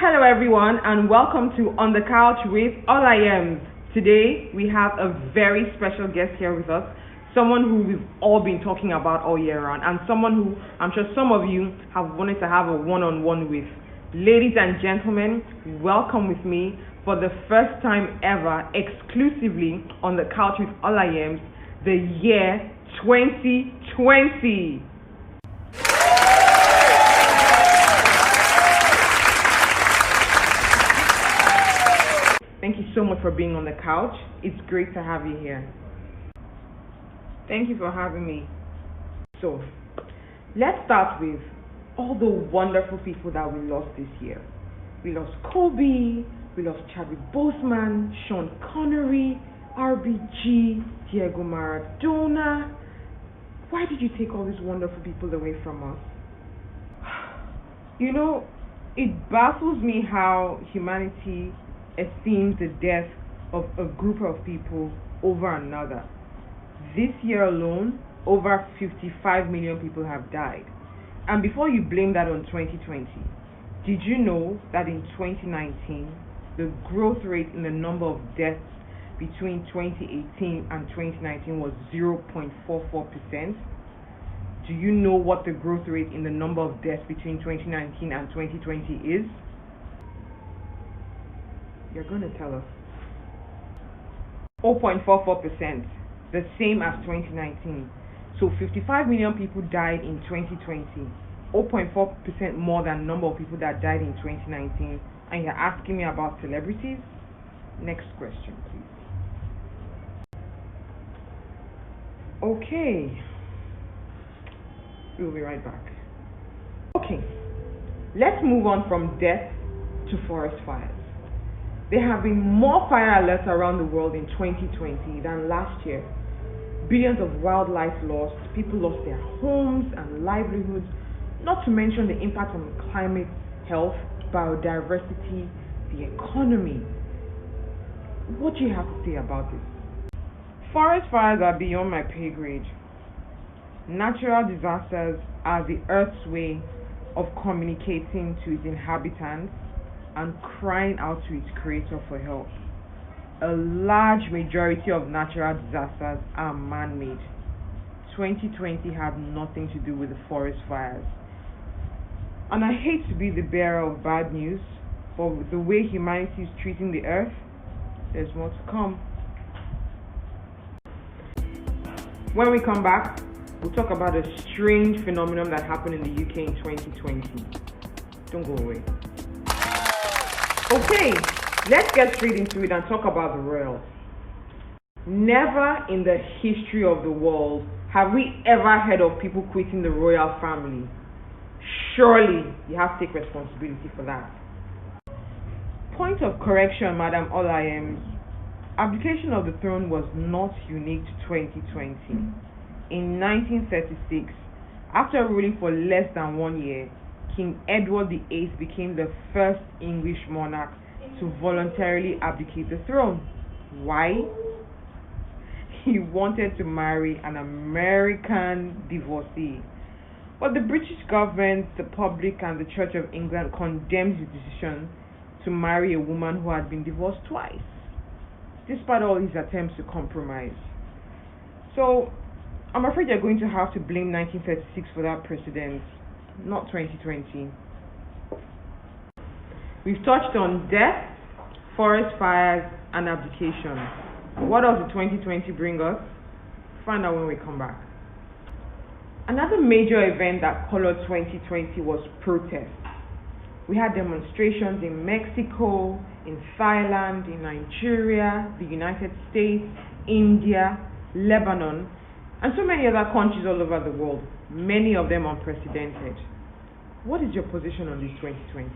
Hello everyone and welcome to On the Couch with Olayems. Today we have a very special guest here with us, someone who we've all been talking about all year round and someone who I'm sure some of you have wanted to have a one-on-one with. Ladies and gentlemen, welcome with me for the first time ever exclusively on the Couch with Olayems, the year 2020. Thank you so much for being on the couch. It's great to have you here. Thank you for having me. So, let's start with all the wonderful people that we lost this year. We lost Kobe, we lost Chadwick Boseman, Sean Connery, RBG, Diego Maradona. Why did you take all these wonderful people away from us? You know, it baffles me how humanity esteems the death of a group of people over another. This year alone, over 55 million people have died. And before you blame that on 2020, did you know that in 2019, the growth rate in the number of deaths between 2018 and 2019 was 0.44%? Do you know what the growth rate in the number of deaths between 2019 and 2020 is? You're going to tell us. 0.44%, the same as 2019. So 55 million people died in 2020, 0.4% more than the number of people that died in 2019. And you're asking me about celebrities? Next question, please. Okay. We'll be right back. Okay. Let's move on from death to forest fires. There have been more fire alerts around the world in 2020 than last year. Billions of wildlife lost, people lost their homes and livelihoods, not to mention the impact on climate, health, biodiversity, the economy. What do you have to say about this? Forest fires are beyond my pay grade. Natural disasters are the Earth's way of communicating to its inhabitants and crying out to its creator for help. A large majority of natural disasters are man-made. 2020 had nothing to do with the forest fires. And I hate to be the bearer of bad news, but with the way humanity is treating the earth, there's more to come. When we come back, we'll talk about a strange phenomenon that happened in the UK in 2020. Don't go away. Okay, let's get straight into it and talk about the royals. Never in the history of the world have we ever heard of people quitting the royal family. Surely you have to take responsibility for that. Point of correction, Madam Olayems. Abdication of the throne was not unique to 2020. In 1936, after ruling for less than 1 year, King Edward VIII became the first English monarch to voluntarily abdicate the throne. Why? He wanted to marry an American divorcee. But the British government, the public, and the Church of England condemned his decision to marry a woman who had been divorced twice, despite all his attempts to compromise. So, I'm afraid you're going to have to blame 1936 for that precedent, not 2020. We've touched on death, forest fires, and abdication. What does the 2020 bring us? Find out when we come back. Another major event that colored 2020 was protest. We had demonstrations in Mexico, in Thailand, in Nigeria, the United States, India, Lebanon, and so many other countries all over the world, many of them unprecedented. What is your position on this 2020?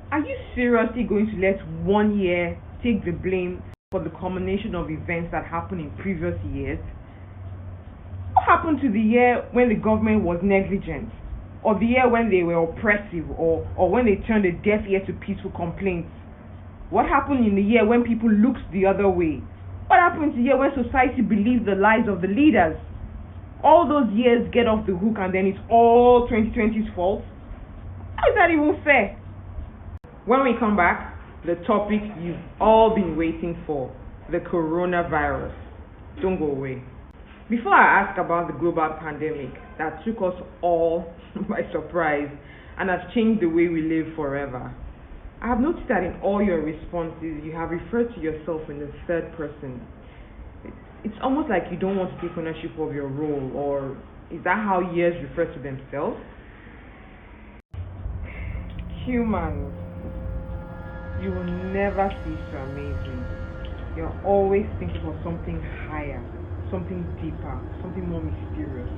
Are you seriously going to let 1 year take the blame for the culmination of events that happened in previous years? What happened to the year when the government was negligent? Or the year when they were oppressive? Or when they turned a deaf ear to peaceful complaints? What happened in the year when people looked the other way? What happened to the year when society believed the lies of the leaders? All those years get off the hook and then it's all 2020's fault? How is that even fair? When we come back, the topic you've all been waiting for, the coronavirus. Don't go away. Before I ask about the global pandemic that took us all by surprise and has changed the way we live forever, I have noticed that in all your responses, you have referred to yourself in the third person. It's almost like you don't want to take ownership of your role, or is that how years refer to themselves? Humans, you will never cease to amaze me. You're always thinking of something higher, something deeper, something more mysterious,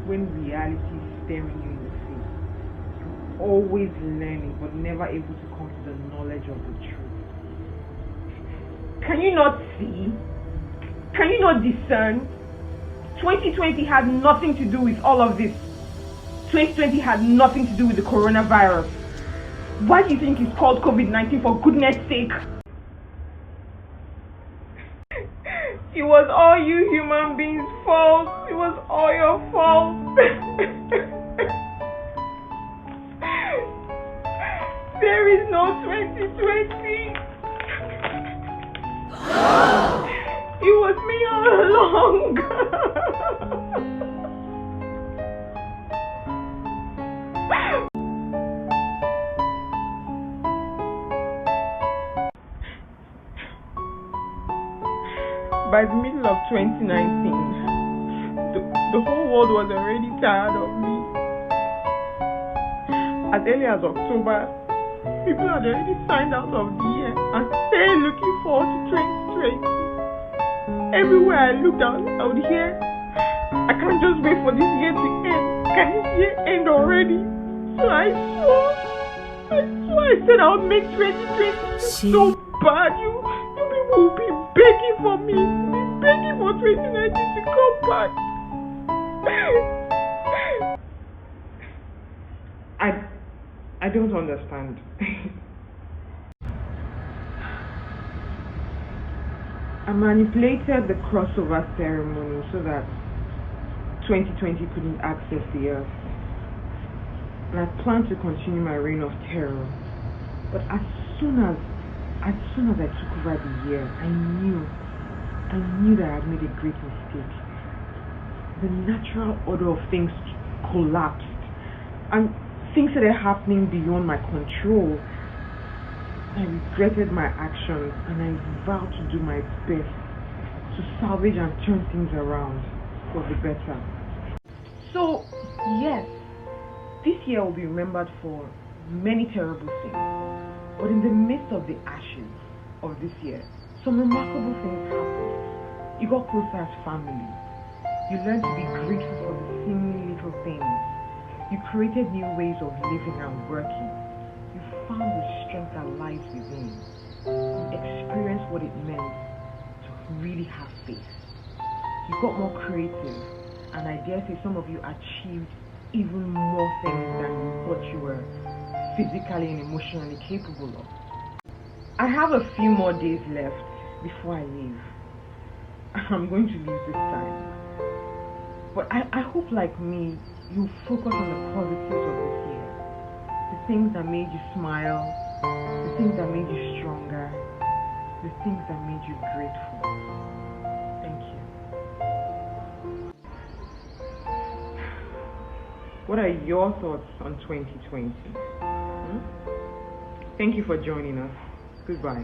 when reality is staring you in the face. You're always learning, but never able to come to the knowledge of the truth. Can you not see? Can you not discern? 2020 had nothing to do with all of this. 2020 had nothing to do with the coronavirus. Why do you think it's called COVID-19, for goodness sake? It was all you human beings' fault. It was all your fault. There is no 2020. It was me all along. By the middle of 2019, the whole world was already tired of me. As early as October, people had already signed out of the year and stayed looking forward to 2020. Everywhere I looked out, I would hear, I can't just wait for this year to end. Can this year end already? So I said I would make 2020 so bad. You people will be begging for me, begging for 2019 to come back. I don't understand. I manipulated the crossover ceremony so that 2020 couldn't access the earth. And I planned to continue my reign of terror. But as soon as I took over the year, I knew that I had made a great mistake. The natural order of things collapsed, and things started happening beyond my control. I regretted my actions, and I vowed to do my best to salvage and turn things around for the better. So, yes, this year will be remembered for many terrible things. But in the midst of the ashes of this year, some remarkable things happened. You got closer as family. You learned to be grateful for the seemingly little things. You created new ways of living and working. You found the strength that lies within. You experienced what it meant to really have faith. You got more creative, and I dare say some of you achieved even more things than you thought you were physically and emotionally capable of. I have a few more days left before I leave. I'm going to leave this time. But I hope, like me, you focus on the positives of this year. The things that made you smile, the things that made you stronger, the things that made you grateful. Thank you. What are your thoughts on 2020? Thank you for joining us. Goodbye.